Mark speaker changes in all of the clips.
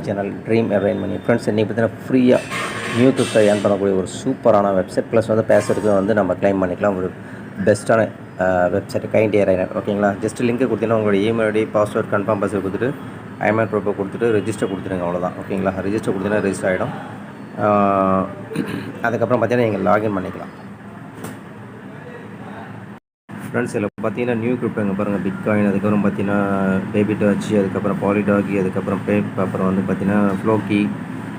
Speaker 1: Channel dream earn money. Friends, இன்றைக்கி பார்த்தீங்கன்னா ஃப்ரீயாக யூடியூப்பில் ஏர்ன் பண்ணக்கூடிய ஒரு சூப்பரான வெப்சைட். ப்ளஸ் வந்து பேசுறதுக்கு வந்து நம்ம க்ளைம் பண்ணிக்கலாம். ஒரு பெஸ்ட்டான வெப்சைட் கைண்ட் ஏர்ன். ஓகேங்களா? ஜஸ்ட் லிங்க் கொடுத்தீங்கன்னா உங்களுடைய email ID, password, confirm password கொடுத்துட்டு ஐமெயில் ப்ரூஃபை கொடுத்துட்டு ரெஜிஸ்டர் கொடுத்துருங்க. அவ்வளோதான். ஓகேங்களா? ரெஜிஸ்டர் கொடுத்தீங்கன்னா ரெஜிஸ்டர் ஆகிடும். அதுக்கப்புறம் பார்த்தீங்கன்னா நீங்கள் லாகின் பண்ணிக்கலாம். ஃப்ரெண்ட்ஸ், இதில் பார்த்தீங்கன்னா நியூ கிரிப்டோ இங்கே பாருங்கள், பிட்காயின், அதுக்கப்புறம் பார்த்தீங்கன்னா பேபி டாச், அதுக்கப்புறம் பாலிடாகி, அதுக்கப்புறம் அப்புறம் வந்து பார்த்தீங்கன்னா ஃப்ளோக்கி,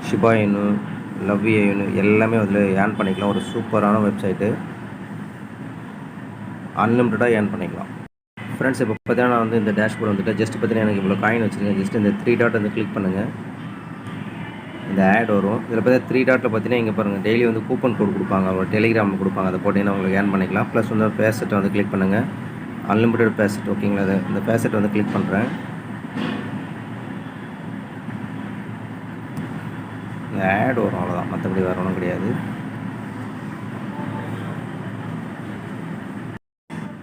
Speaker 1: ஷிபாயினு, லவ்வியனு எல்லாமே அதில் ஏர்ன் பண்ணிக்கலாம். ஒரு சூப்பரான வெப்சைட்டு, அன்லிமிட்டடாக ஏர்ன் பண்ணிக்கலாம். ஃப்ரெண்ட்ஸ், இப்போ பார்த்தீங்கன்னா நான் வந்து இந்த டேஷ்போர்ட் வந்துட்டு ஜஸ்ட் பார்த்தீங்கன்னா எனக்கு இவ்வளோ காயின் வச்சுருக்கேன். ஜஸ்ட் இந்த 3 டாட் வந்து கிளிக் பண்ணுங்கள், இந்த ஆட் வரும். இதில் பார்த்தீங்கன்னா 3 டாட்டில் பார்த்தீங்கன்னா இங்கே பாருங்கள், டெய்லி வந்து கூப்பன் கோட் கொடுப்பாங்க, அவங்க டெலிகிராமில் கொடுப்பாங்க. அதை போட்டிங்கன்னா உங்களுக்கு ஏர்ன் பண்ணிக்கலாம். ப்ளஸ் வந்து பேசெட்டை வந்து கிளிக் பண்ணுங்கள், அன்லிமிட்டட் பேசெட். ஓகேங்களா? அது இந்த பேசெட் வந்து கிளிக் பண்ணுறேன். இந்த ஆட் வரும், அவ்வளோதான். மற்றபடி வேறு ஒன்றும் கிடையாது.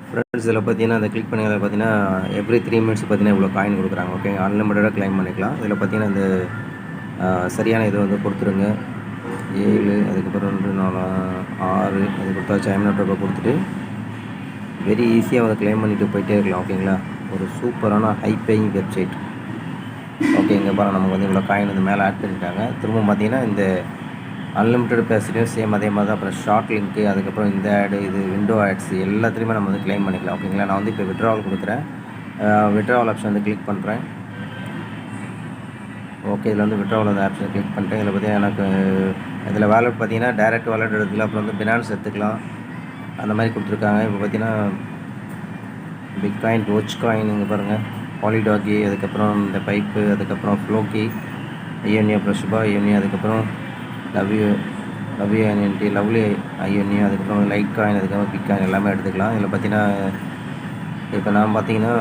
Speaker 1: ஃப்ரெண்ட்ஸ், இதில் பார்த்தீங்கன்னா அதை கிளிக் பண்ணி அதில் பார்த்தீங்கன்னா எவ்ரி 3 மினிட்ஸ் பார்த்தீங்கன்னா இவ்வளோ காயின் கொடுக்குறாங்க. ஓகே, அன்லிமிட்டடாக கிளைம் பண்ணிக்கலாம். இதில் பார்த்தீங்கன்னா இந்த சரியான இது வந்து கொடுத்துருங்க. 7, அதுக்கப்புறம் 2, 4, 6 அது கொடுத்தாச்சு. ஐமெயில் ப்ரூஃபை கொடுத்துட்டு வெரி ஈஸியாக வந்து கிளைம் பண்ணிவிட்டு போயிட்டே இருக்கலாம். ஓகேங்களா? ஒரு சூப்பரான ஹை பேயிங் வெப்சைட். ஓகே, இங்கே பாருங்கள், நமக்கு வந்து இவ்வளோ காயின் வந்து மேலே ஆட் பண்ணிட்டாங்க. திரும்ப பார்த்தீங்கன்னா இந்த அன்லிமிட்டட் பேசிட்டும் சேம் அதே மாதிரி தான். அப்புறம் ஷார்ட் லிங்க்கு, அதுக்கப்புறம் இந்த ஆடு, இது விண்டோ ஆட்ஸ் எல்லாத்துலேயுமே நம்ம வந்து கிளைம் பண்ணிக்கலாம். ஓகேங்களா? நான் வந்து இப்போ விட்ராவல் கொடுக்குறேன். விட்ராவல் ஆப்ஷன் வந்து கிளிக் பண்ணுறேன். ஓகே, இதில் வந்து விட்ராவல் அந்த ஆப்ஷனை கிளிக் பண்ணிட்டேன். இதில் பார்த்தீங்கன்னா எனக்கு இதில் வேலட் பார்த்தீங்கன்னா டேரெக்ட் வேலட் எடுத்துக்கலாம், அப்புறம் வந்து பினான்ஸ் எடுத்துக்கலாம், அந்த மாதிரி கொடுத்துருக்காங்க. இப்போ பார்த்தீங்கன்னா பிட்காயின், டோஜ் காயின், இங்கே பாருங்கள், பாலிடாகி, அதுக்கப்புறம் இந்த பைப்பு, அதுக்கப்புறம் ஃப்ளோக்கி, ஐஎன்ஏ, அப்புறம் ஷிபா ஐஎன்ஏ, அதுக்கப்புறம் லவ்யூஎன்என்டி, லவ்லி ஐஎன்ஏ, அதுக்கப்புறம் லைட் காயின், அதுக்கப்புறம் பிட்காயின் எல்லாமே எடுத்துக்கலாம். இதில் பார்த்தீங்கன்னா இப்போ நான் பார்த்தீங்கன்னா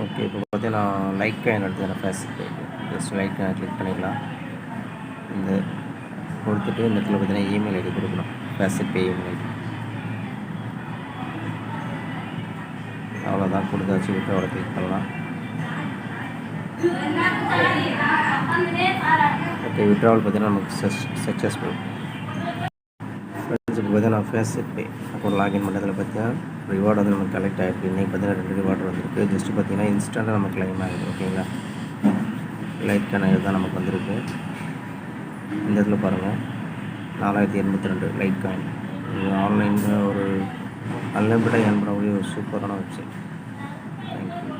Speaker 1: ஓகே, இப்போ பார்த்தீங்கன்னா லைட் காயின் எடுத்துக்கிறேன். Facebook just light coin click பண்ணிக்கலாம். இந்த கொடுத்துட்டு இந்த இடத்துல பார்த்தீங்கன்னா இமெயில் ஐடி கொடுக்கணும், ஃபேஸ்புக் பே இமெயில் ஐடி. அவ்வளோதான், கொடுத்தாச்சு. விட்ராவலை கிளிக் பண்ணலாம். ஓகே, விட்ராவல் பார்த்தீங்கன்னா நமக்கு சக்ஸஸ்ஃபுல். ஃப்ரெண்ட்ஸ், இப்போ பார்த்தீங்கன்னா நான் ஃபேஸ்புக் பே அக்கௌண்ட் லாகின் பண்ணதில் பார்த்தீங்கன்னா ரிவார்டு வந்து நமக்கு கலெக்ட் ஆகிருக்கு. இன்றைக்கி பார்த்தீங்கன்னா 2 ரிவார்டு வந்திருக்கு. ஜஸ்ட்டு பார்த்தீங்கன்னா இன்ஸ்டண்ட்டாக நமக்கு கிளைம் ஆகிடுது. ஓகேங்களா? லைட் காயின் தான் நமக்கு வந்திருக்கு. இந்த இடத்துல பாருங்கள், 4082 லைட் காயின். இது ஆன்லைனில் ஒரு அன்லிமிட்டடாக ஏர்ன் பண்ணக்கூடிய ஒரு சூப்பரான வெப்சைட். தேங்க்யூ.